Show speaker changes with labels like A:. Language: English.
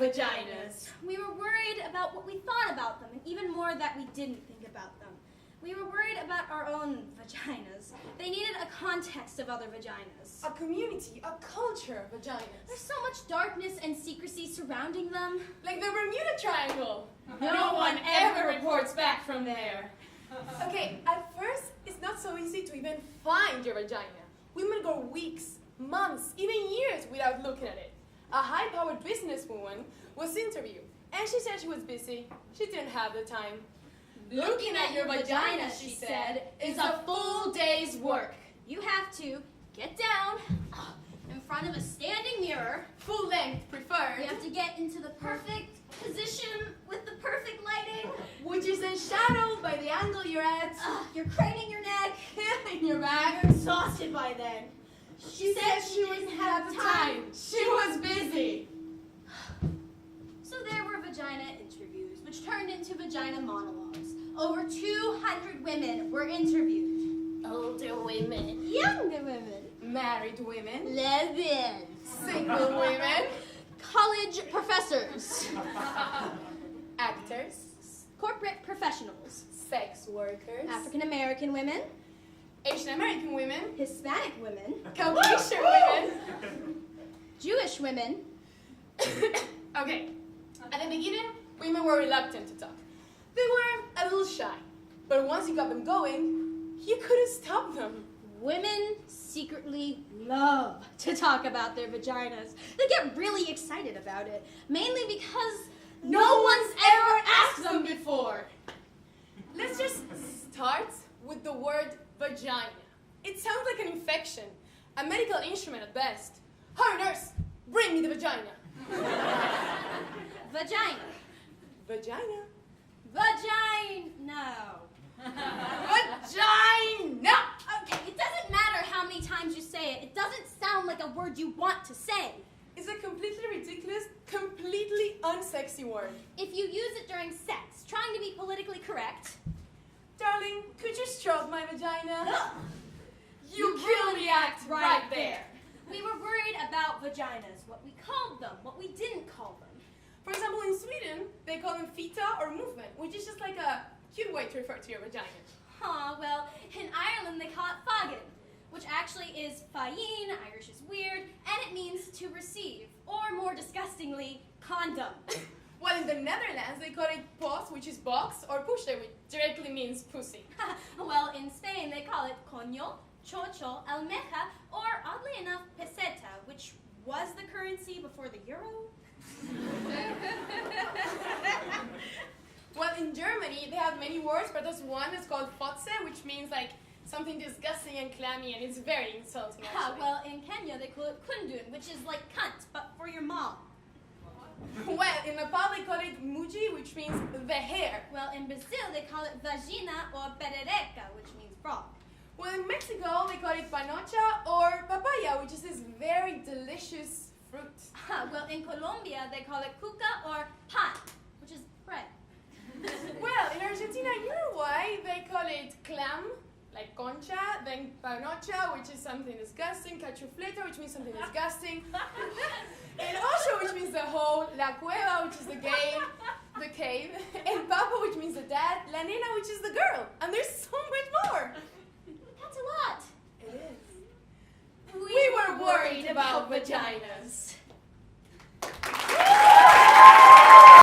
A: vaginas.
B: We were worried about what we thought about them, and even more that we didn't think about them. We were worried about our own vaginas. They needed a context of other vaginas.
A: A community, a culture of vaginas.
B: There's so much darkness and secrecy surrounding them.
A: Like the Bermuda Triangle.
C: No one ever reports back from there.
A: Okay, at first, it's not so easy to even find your vagina. Women go weeks, months, even years without looking at it. A high-powered businesswoman was interviewed, and she said she was busy. She didn't have the time.
C: Looking at your vagina, she said, is a full day's work.
B: You have to get down in front of a standing mirror.
A: Full length preferred.
B: You have to get into the perfect position with the perfect lighting.
A: Which is enshadowed by the angle you're at.
B: You're craning your neck.
A: In your back.
B: You're exhausted by then.
A: She said she didn't have the time. She was busy.
B: So there were vagina interviews, which turned into vagina monologues. Over 200 women were interviewed.
C: Older women.
B: Younger women.
A: Married women.
B: Lesbians.
A: Single women.
B: College professors.
A: Actors.
B: Corporate professionals.
A: Sex workers.
B: African American women.
A: Asian American women.
B: Hispanic women.
A: Caucasian women.
B: Jewish women.
A: Okay, at the beginning, women were reluctant to talk. They were a little shy, but once you got them going, you couldn't stop them.
B: Women secretly love to talk about their vaginas. They get really excited about it, mainly because no one's ever asked them before.
A: Let's just start with the word vagina. It sounds like an infection, a medical instrument at best. Hi, nurse, bring me the vagina.
B: Vagina.
A: Vagina.
B: Vagina.
A: Vagina!
B: Okay, it doesn't matter how many times you say it. It doesn't sound like a word you want to say.
A: It's a completely ridiculous, completely unsexy word.
B: If you use it during sex, trying to be politically correct.
A: Darling, could you stroke my vagina?
C: You kill me act right there.
B: We were worried about vaginas, what we called them, what we didn't call them.
A: For example, in Sweden, they call them fita or movement, which is just like a cute way to refer to your vagina.
B: Well, in Ireland they call it fagin, which actually is fayin, Irish is weird, and it means to receive, or more disgustingly, condom.
A: While in the Netherlands, they call it pos, which is box, or pushe, which directly means pussy.
B: Well, in Spain they call it coño, chocho, almeja, or oddly enough, peseta, which was the currency before the euro.
A: Well, in Germany, they have many words, but there's one that's called fotze, which means like something disgusting and clammy, and it's very insulting, actually.
B: Well, in Kenya they call it kundun, which is like cunt, but for your mom.
A: Well, in Nepal, they call it muji, which means the hair.
B: Well, in Brazil they call it vagina or perereca, which means frog.
A: Well, in Mexico, they call it panocha or papaya, which is this very delicious fruit.
B: Well, in Colombia they call it cuca or pan, which is bread.
A: Well, in Argentina and Uruguay, they call it clam, like concha, then panocha, which is something disgusting, cachufleta, which means something disgusting, and ocho, which means the hole, la cueva, which is the cave, and papa, which means the dad, la nena, which is the girl, and there's so much more.
B: That's a lot.
A: It is.
C: We were worried about vaginas.